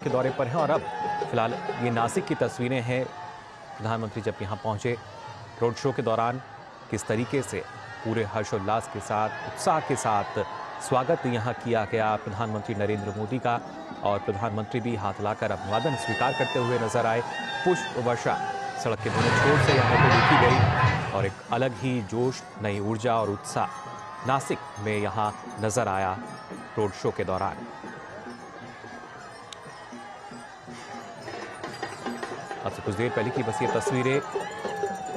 के दौरे पर हैं और अब फिलहाल ये नासिक की तस्वीरें हैं। प्रधानमंत्री जब यहाँ पहुंचे रोड शो के दौरान किस तरीके से पूरे हर्षोल्लास के साथ, उत्साह के साथ स्वागत यहाँ किया गया प्रधानमंत्री नरेंद्र मोदी का, और प्रधानमंत्री भी हाथ लाकर अभिवादन स्वीकार करते हुए नजर आए। पुष्प वर्षा सड़क के दोनों छोर से यहाँ पे देखी गई और एक अलग ही जोश, नई ऊर्जा और उत्साह नासिक में यहाँ नजर आया रोड शो के दौरान। अब से कुछ देर पहले की बस ये तस्वीरें,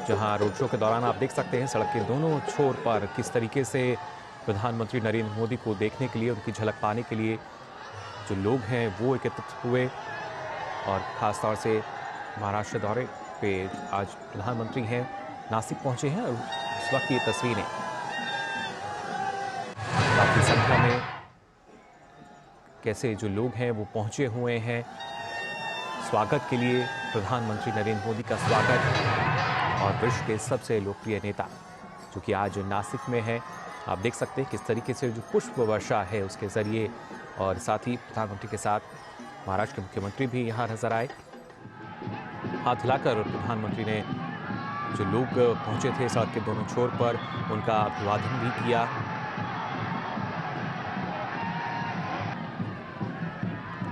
जहां रोड शो के दौरान आप देख सकते हैं सड़क के दोनों छोर पर किस तरीके से प्रधानमंत्री नरेंद्र मोदी को देखने के लिए, उनकी झलक पाने के लिए जो लोग हैं वो एकत्रित हुए। और ख़ास तौर से महाराष्ट्र दौरे पे आज प्रधानमंत्री हैं, नासिक पहुंचे हैं और उस वक्त ये तस्वीरें काफ़ी संख्या में कैसे जो लोग हैं वो पहुंचे हुए हैं स्वागत के लिए। प्रधानमंत्री नरेंद्र मोदी का स्वागत और विश्व के सबसे लोकप्रिय नेता जो कि आज नासिक में है, आप देख सकते हैं किस तरीके से जो पुष्प वर्षा है उसके ज़रिए, और साथ ही प्रधानमंत्री के साथ महाराष्ट्र के मुख्यमंत्री भी यहाँ नजर आए। हाथ हिलाकर प्रधानमंत्री ने जो लोग पहुँचे थे सड़क के दोनों छोर पर उनका अभिवादन भी किया।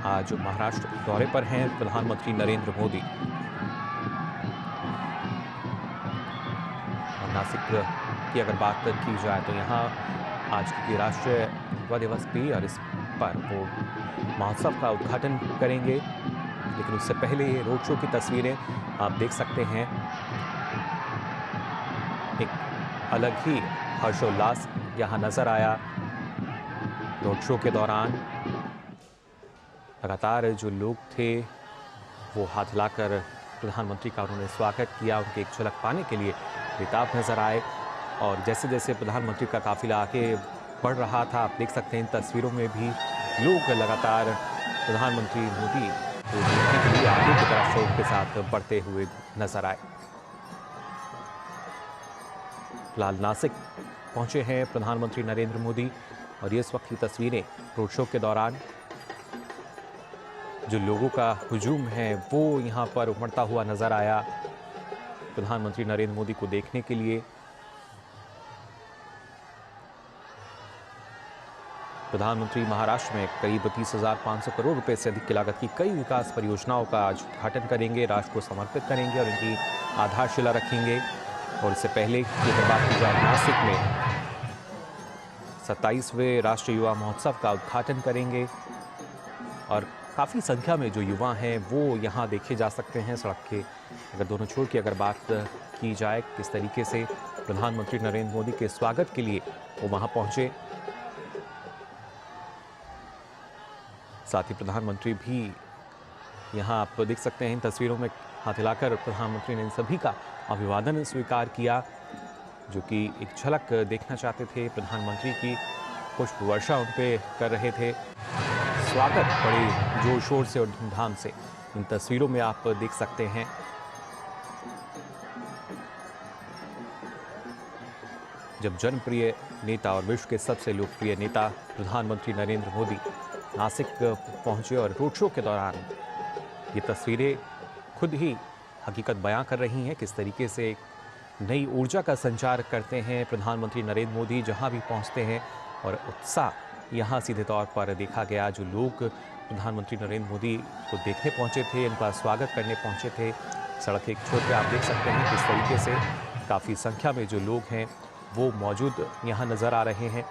आज महाराष्ट्र दौरे पर हैं प्रधानमंत्री नरेंद्र मोदी। और नासिक की अगर बात की जाए तो यहाँ आज की राष्ट्रीय युवा दिवस भी, और इस पर वो महोत्सव का उद्घाटन करेंगे। लेकिन उससे पहले ये रोड शो की तस्वीरें आप देख सकते हैं, एक अलग ही हर्षोल्लास यहाँ नजर आया रोड शो के दौरान। लगातार जो लोग थे वो हाथ हिलाकर प्रधानमंत्री का उन्होंने स्वागत किया, उनकी एक झलक पाने के लिए बेताब नजर आए। और जैसे जैसे प्रधानमंत्री का काफिला आगे बढ़ रहा था, आप देख सकते हैं इन तस्वीरों में भी लोग लगातार प्रधानमंत्री मोदी को देखने के लिए आगे की तरफ शौक के साथ बढ़ते हुए नजर आए। फिलहाल नासिक पहुंचे हैं प्रधानमंत्री नरेंद्र मोदी और ये इस वक्त की तस्वीरें रोड शो के दौरान जो लोगों का हुजूम है वो यहाँ पर उमड़ता हुआ नजर आया प्रधानमंत्री नरेंद्र मोदी को देखने के लिए। प्रधानमंत्री महाराष्ट्र में करीब 30,500 करोड़ रुपए से अधिक की लागत की कई विकास परियोजनाओं का आज उद्घाटन करेंगे, राष्ट्र को समर्पित करेंगे और इनकी आधारशिला रखेंगे। और इससे पहले की अगर बात की जाए, नासिक में 27वें राष्ट्रीय युवा महोत्सव का उद्घाटन करेंगे और काफ़ी संख्या में जो युवा हैं वो यहाँ देखे जा सकते हैं। सड़क के अगर दोनों छोर की अगर बात की जाए, किस तरीके से प्रधानमंत्री नरेंद्र मोदी के स्वागत के लिए वो वहाँ पहुँचे। साथ ही प्रधानमंत्री भी यहाँ आप देख सकते हैं इन तस्वीरों में हाथ हिलाकर प्रधानमंत्री ने इन सभी का अभिवादन स्वीकार किया, जो कि एक झलक देखना चाहते थे प्रधानमंत्री की। पुष्प वर्षा उन पे कर रहे थे, स्वागत बड़े जोर शोर से और धूमधाम से इन तस्वीरों में आप देख सकते हैं। जब जनप्रिय नेता और विश्व के सबसे लोकप्रिय नेता प्रधानमंत्री नरेंद्र मोदी नासिक पहुंचे और रोड शो के दौरान ये तस्वीरें खुद ही हकीकत बयां कर रही हैं किस तरीके से नई ऊर्जा का संचार करते हैं प्रधानमंत्री नरेंद्र मोदी जहां भी पहुंचते हैं। और उत्साह यहाँ सीधे तौर पर देखा गया, जो लोग प्रधानमंत्री नरेंद्र मोदी को देखने पहुंचे थे, इनका स्वागत करने पहुंचे थे। सड़क के एक छोर पे आप देख सकते हैं किस तरीके से काफ़ी संख्या में जो लोग हैं वो मौजूद यहाँ नज़र आ रहे हैं।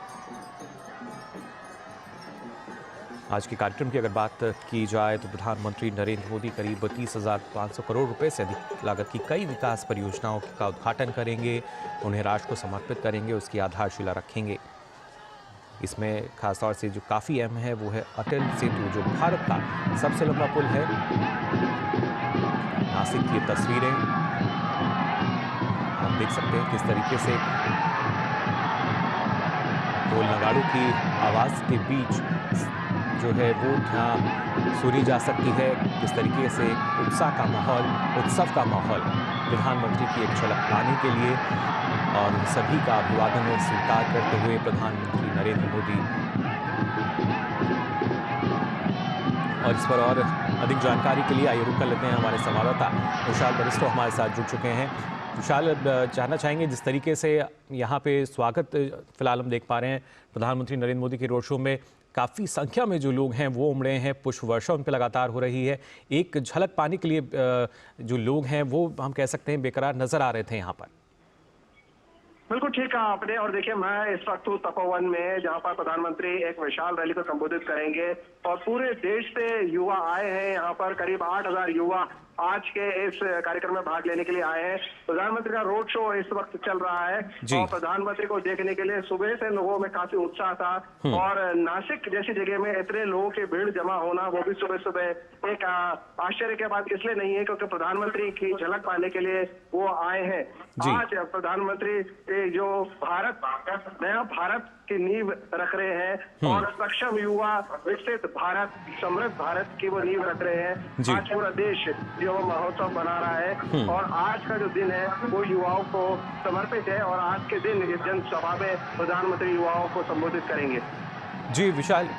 आज के कार्यक्रम की अगर बात की जाए तो प्रधानमंत्री नरेंद्र मोदी करीब 30,500 करोड़ रुपए से अधिक लागत की कई विकास परियोजनाओं का उद्घाटन करेंगे, उन्हें राष्ट्र को समर्पित करेंगे, उसकी आधारशिला रखेंगे। इसमें खासतौर से जो काफ़ी अहम है वो है अटल सेतु, जो भारत का सबसे लंबा पुल है। नासिक की तस्वीरें आप देख सकते हैं किस तरीके से ढोल नगाड़ों की आवाज़ के बीच जो है वो यहाँ सुनी जा सकती है। किस तरीके से उत्साह का माहौल, उत्सव का माहौल प्रधानमंत्री की एक झलक पाने के लिए और उन सभी का अभिवादन स्वीकार करते हुए प्रधानमंत्री नरेंद्र मोदी और इस पर और अधिक जानकारी के लिए आइए रुक कर लेते हैं हमारे संवाददाता विशाल बरिस्टो हमारे साथ जुड़ चुके हैं। विशाल, जानना चाहेंगे जिस तरीके से यहाँ पे स्वागत फिलहाल हम देख पा रहे हैं प्रधानमंत्री नरेंद्र मोदी के रोड शो में, काफ़ी संख्या में जो लोग हैं वो उमड़े हैं, पुष्प वर्षा उन पर लगातार हो रही है। एक झलक पाने के लिए जो लोग हैं वो हम कह सकते हैं बेकरार नजर आ रहे थे यहाँ पर। बिल्कुल ठीक कहा आपने। और देखिए, मैं इस वक्त हूँ तपोवन में, जहाँ पर प्रधानमंत्री एक विशाल रैली को संबोधित करेंगे और पूरे देश से युवा आए हैं। यहाँ पर करीब 8,000 युवा आज के इस कार्यक्रम में भाग लेने के लिए आए हैं। प्रधानमंत्री का रोड शो इस वक्त चल रहा है और प्रधानमंत्री को देखने के लिए सुबह से लोगों में काफी उत्साह था। और नासिक जैसी जगह में इतने लोगों की भीड़ जमा होना, वो भी सुबह सुबह, एक आश्चर्य की बात इसलिए नहीं है क्योंकि प्रधानमंत्री की झलक पाने के लिए वो आए हैं। आज प्रधानमंत्री जो नया भारत की नींव रख रहे हैं और सक्षम युवा, विकसित भारत, समृद्ध भारत की वो नींव रख रहे हैं। आज पूरा देश जो महोत्सव मना रहा है और आज का जो दिन है वो युवाओं को समर्पित है और आज के दिन इस जनसभा में प्रधानमंत्री युवाओं को संबोधित करेंगे। जी विशाल,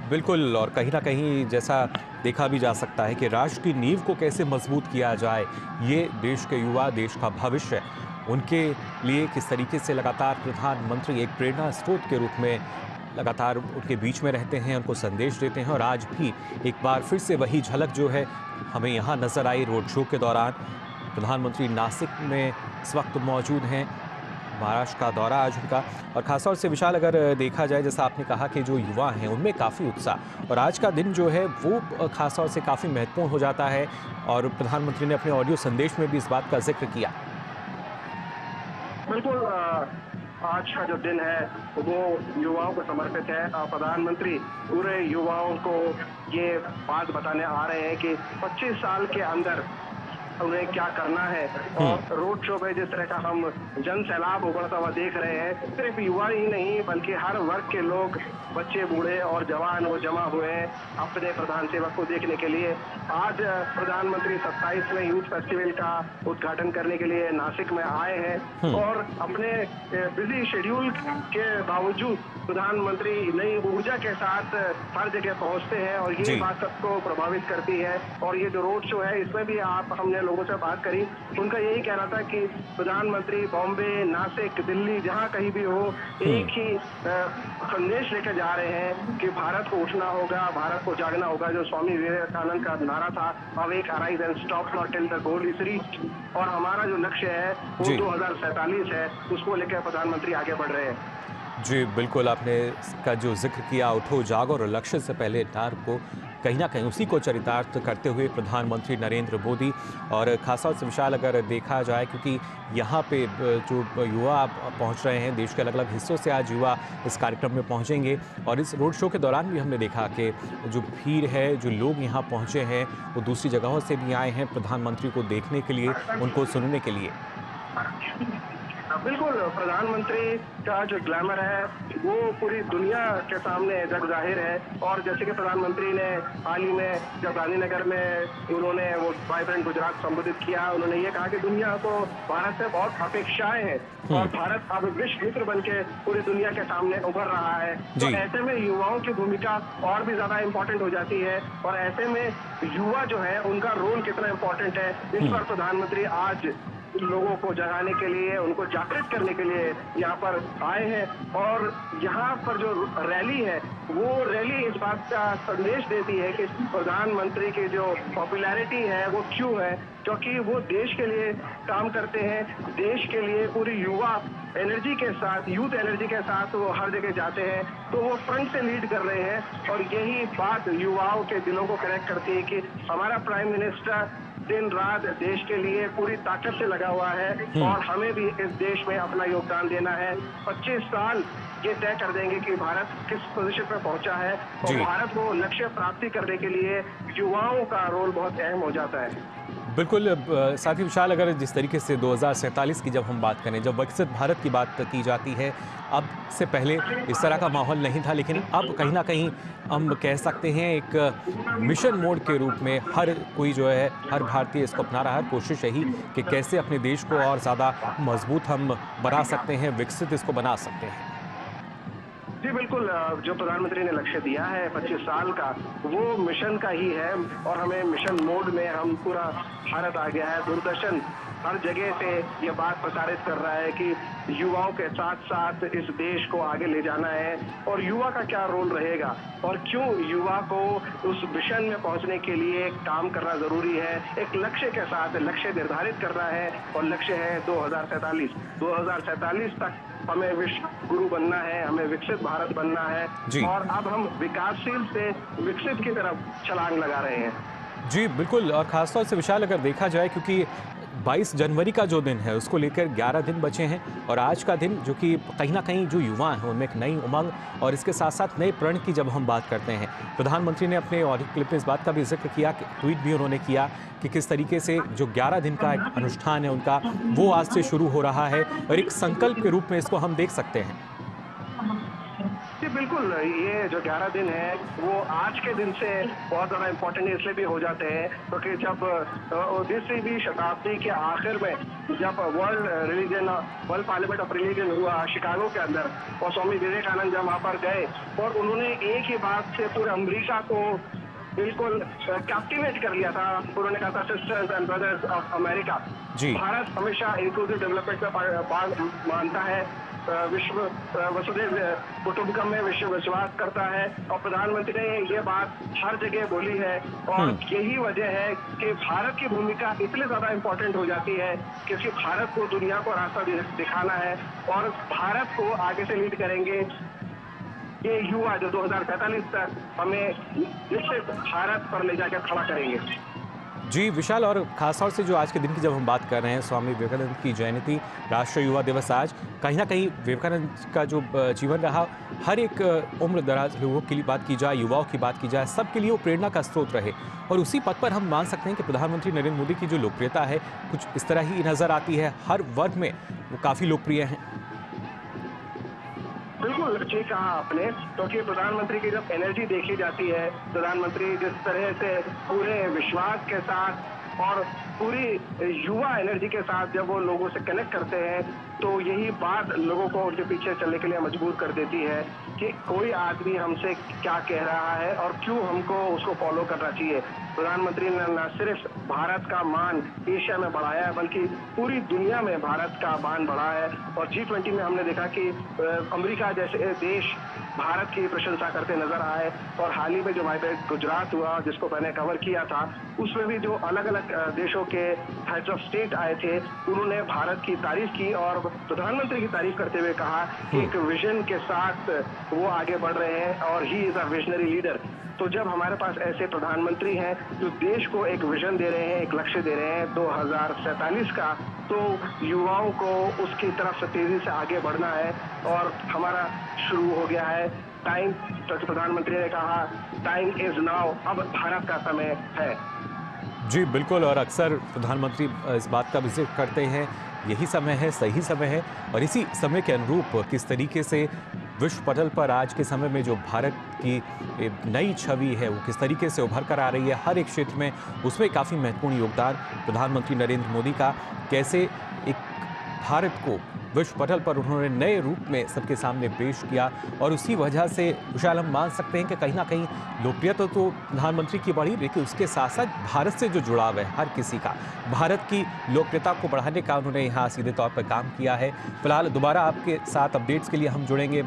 बिल्कुल। और कहीं ना कहीं जैसा देखा भी जा सकता है कि राष्ट्र की नींव को कैसे मजबूत किया जाए, ये देश के युवा, देश का भविष्य, उनके लिए किस तरीके से लगातार प्रधानमंत्री एक प्रेरणा स्रोत के रूप में लगातार उनके बीच में रहते हैं, उनको संदेश देते हैं। और आज भी एक बार फिर से वही झलक जो है हमें यहाँ नज़र आई रोड शो के दौरान। प्रधानमंत्री नासिक में इस वक्त मौजूद हैं, महाराष्ट्र का दौरा आज उनका। और खासतौर से विशाल, अगर देखा जाए जैसा आपने कहा कि जो युवा हैं उनमें काफ़ी उत्साह, और आज का दिन जो है वो खासतौर से काफ़ी महत्वपूर्ण हो जाता है। और प्रधानमंत्री ने अपने ऑडियो संदेश में भी इस बात का जिक्र किया। बिल्कुल, आज का जो दिन है वो युवाओं को समर्पित है। प्रधानमंत्री पूरे युवाओं को ये बात बताने आ रहे हैं कि 25 साल के अंदर उन्हें क्या करना है। और रोड शो में जिस तरह का हम जन सैलाब उभरता हुआ देख रहे हैं, सिर्फ युवा ही नहीं बल्कि हर वर्ग के लोग, बच्चे, बूढ़े और जवान, वो जमा हुए हैं अपने प्रधान सेवक को देखने के लिए। आज प्रधानमंत्री 27वें यूथ फेस्टिवल का उद्घाटन करने के लिए नासिक में आए हैं और अपने बिजी शेड्यूल के बावजूद प्रधानमंत्री नई ऊर्जा के साथ हर जगह पहुंचते हैं और ये बात सबको प्रभावित करती है। और ये जो रोड शो है इसमें भी हमने लोगों से बात करी, उनका यही कहना था कि प्रधानमंत्री बॉम्बे, नासिक, दिल्ली, जहां कहीं भी हो, एक ही संदेश लेकर जा रहे हैं कि भारत को उठना होगा, भारत को जागना होगा। जो स्वामी विवेकानंद का नारा था, awake, arise and stop not till the goal is reached, और हमारा जो लक्ष्य है वो 2047 है, उसको लेकर प्रधानमंत्री आगे बढ़ रहे हैं। जी बिल्कुल, आपने इसका जो जिक्र किया, उठो जागो और लक्ष्य से पहले नार को कहीं ना कहीं उसी को चरितार्थ करते हुए प्रधानमंत्री नरेंद्र मोदी। और खासतौर से विशाल, अगर देखा जाए क्योंकि यहाँ पे जो युवा पहुँच रहे हैं, देश के अलग अलग हिस्सों से आज युवा इस कार्यक्रम में पहुँचेंगे। और इस रोड शो के दौरान भी हमने देखा कि जो भीड़ है, जो लोग यहाँ पहुँचे हैं वो दूसरी जगहों से भी आए हैं प्रधानमंत्री को देखने के लिए, उनको सुनने के लिए। बिल्कुल, प्रधानमंत्री का जो ग्लैमर है वो पूरी दुनिया के सामने जग जाहिर है। और जैसे कि प्रधानमंत्री ने हाल ही में जब गांधीनगर में उन्होंने वो वाइब्रेंट गुजरात संबोधित किया, उन्होंने ये कहा कि दुनिया को भारत से बहुत अपेक्षाएं हैं और भारत अब विश्व मित्र बन के पूरी दुनिया के सामने उभर रहा है। तो ऐसे में युवाओं की भूमिका और भी ज्यादा इम्पोर्टेंट हो जाती है। और ऐसे में युवा जो है उनका रोल कितना इम्पोर्टेंट है, इस पर प्रधानमंत्री आज लोगों को जगाने के लिए, उनको जागृत करने के लिए यहाँ पर आए हैं। और यहाँ पर जो रैली है वो रैली इस बात का संदेश देती है कि प्रधानमंत्री की जो पॉपुलैरिटी है वो क्यों है, क्योंकि वो देश के लिए काम करते हैं, देश के लिए पूरी युवा एनर्जी के साथ, यूथ एनर्जी के साथ वो हर जगह जाते हैं। तो वो फ्रंट से लीड कर रहे हैं और यही बात युवाओं के दिलों को कनेक्ट करती है कि हमारा प्राइम मिनिस्टर दिन रात देश के लिए पूरी ताकत से लगा हुआ है और हमें भी इस देश में अपना योगदान देना है। 25 साल ये तय कर देंगे कि भारत किस पोजीशन पर पहुंचा है और भारत को लक्ष्य प्राप्ति करने के लिए युवाओं का रोल बहुत अहम हो जाता है। बिल्कुल। साथ ही विशाल, अगर जिस तरीके से 2047 की जब हम बात करें, जब विकसित भारत की बात की जाती है, अब से पहले इस तरह का माहौल नहीं था, लेकिन अब कहीं ना कहीं हम कह सकते हैं एक मिशन मोड के रूप में हर कोई जो है, हर भारतीय इसको अपना रहा है। कोशिश यही कि कैसे अपने देश को और ज़्यादा मजबूत हम बना सकते हैं, विकसित इसको बना सकते हैं। जी बिल्कुल, जो प्रधानमंत्री ने लक्ष्य दिया है 25 साल का, वो मिशन का ही है और हमें मिशन मोड में हम पूरा भारत आ गया है। दूरदर्शन हर जगह से ये बात प्रसारित कर रहा है कि युवाओं के साथ साथ इस देश को आगे ले जाना है और युवा का क्या रोल रहेगा और क्यों युवा को उस मिशन में पहुंचने के लिए काम करना जरूरी है। एक लक्ष्य के साथ लक्ष्य निर्धारित करना है और लक्ष्य है 2047 तक हमें विश्व गुरु बनना है, हमें विकसित भारत बनना है जी। और अब हम विकासशील से विकसित की तरफ छलांग लगा रहे हैं। जी बिल्कुल, और खासतौर से विशाल अगर देखा जाए, क्योंकि 22 जनवरी का जो दिन है उसको लेकर 11 दिन बचे हैं और आज का दिन जो कि कहीं ना कहीं जो युवा हैं उनमें एक नई उमंग और इसके साथ साथ नए प्रण की जब हम बात करते हैं, प्रधानमंत्री ने अपने ऑडियो क्लिप में इस बात का भी जिक्र किया, ट्वीट भी उन्होंने किया कि किस तरीके से जो 11 दिन का एक अनुष्ठान है उनका, वो आज से शुरू हो रहा है और एक संकल्प के रूप में इसको हम देख सकते हैं। जी बिल्कुल, ये जो 11 दिन है वो आज के दिन से बहुत ज़्यादा इम्पोर्टेंट इसलिए भी हो जाते हैं क्योंकि जब 19वीं शताब्दी के आखिर में जब वर्ल्ड पार्लियामेंट ऑफ रिलीजन हुआ शिकागो के अंदर और स्वामी विवेकानंद जब वहाँ पर गए और उन्होंने एक ही बात से पूरे अमेरिका को बिल्कुल कैप्टिवेट कर लिया था। उन्होंने कहा था sisters and brothers of America. जी। भारत हमेशा इंक्लूसिव डेवलपमेंट में मानता है, विश्व वसुधैव कुटुंबकम में विश्व विश्वास करता है और प्रधानमंत्री ने ये बात हर जगह बोली है और यही वजह है कि भारत की भूमिका इसलिए ज्यादा इम्पोर्टेंट हो जाती है क्योंकि भारत को दुनिया को रास्ता दिखाना है और भारत को आगे से लीड करेंगे ये युवा जो 2045 तक हमें निश्चित भारत पर ले जाकर खड़ा करेंगे। जी विशाल, और खासतौर से जो आज के दिन की जब हम बात कर रहे हैं, स्वामी विवेकानंद की जयंती, राष्ट्रीय युवा दिवस आज, कहीं ना कहीं विवेकानंद का जो जीवन रहा, हर एक उम्र दराज लोगों के लिए बात की जाए, युवाओं की बात की जाए, सबके लिए वो प्रेरणा का स्रोत रहे और उसी पथ पर हम मान सकते हैं कि प्रधानमंत्री नरेंद्र मोदी की जो लोकप्रियता है कुछ इस तरह ही नज़र आती है, हर वर्ग में वो काफ़ी लोकप्रिय हैं। बिल्कुल ठीक कहा आपने, क्योंकि प्रधानमंत्री की जब एनर्जी देखी जाती है, प्रधानमंत्री जिस तरह से पूरे विश्वास के साथ और पूरी युवा एनर्जी के साथ जब वो लोगों से कनेक्ट करते हैं तो यही बात लोगों को उनके पीछे चलने के लिए मजबूर कर देती है कि कोई आदमी हमसे क्या कह रहा है और क्यों हमको उसको फॉलो करना चाहिए। प्रधानमंत्री ने न सिर्फ भारत का मान एशिया में बढ़ाया है बल्कि पूरी दुनिया में भारत का मान बढ़ा है और G20 में हमने देखा कि अमेरिका जैसे देश भारत की प्रशंसा करते नजर आए और हाल ही में जो वाइब्रेंट गुजरात हुआ जिसको मैंने कवर किया था, उसमें भी जो अलग अलग देशों के हेड्स ऑफ स्टेट आए थे उन्होंने भारत की तारीफ की और प्रधानमंत्री की तारीफ करते हुए कहा कि एक विजन के साथ वो आगे बढ़ रहे हैं और he is a visionary leader. तो जब हमारे पास ऐसे प्रधानमंत्री हैं जो देश को एक विजन दे रहे हैं, एक लक्ष्य दे रहे हैं 2047 का, तो युवाओं को उसकी तरफ से तेजी से आगे बढ़ना है और हमारा शुरू हो गया है टाइम। तो प्रधानमंत्री ने कहा टाइम इज नाउ, अब भारत का समय है। जी बिल्कुल, और अक्सर प्रधानमंत्री इस बात का भी जिक्र करते हैं, यही समय है, सही समय है और इसी समय के अनुरूप किस तरीके से विश्व पटल पर आज के समय में जो भारत की नई छवि है वो किस तरीके से उभर कर आ रही है हर एक क्षेत्र में, उसमें काफ़ी महत्वपूर्ण योगदान प्रधानमंत्री नरेंद्र मोदी का, कैसे एक भारत को विश्व पटल पर उन्होंने नए रूप में सबके सामने पेश किया और उसी वजह से विशाल हम मान सकते हैं कि कहीं ना कहीं लोकप्रियता तो प्रधानमंत्री की बढ़ी, लेकिन उसके साथ साथ भारत से जो जुड़ाव है हर किसी का, भारत की लोकप्रियता को बढ़ाने का उन्होंने यहाँ सीधे तौर पर काम किया है। फिलहाल दोबारा आपके साथ अपडेट्स के लिए हम जुड़ेंगे।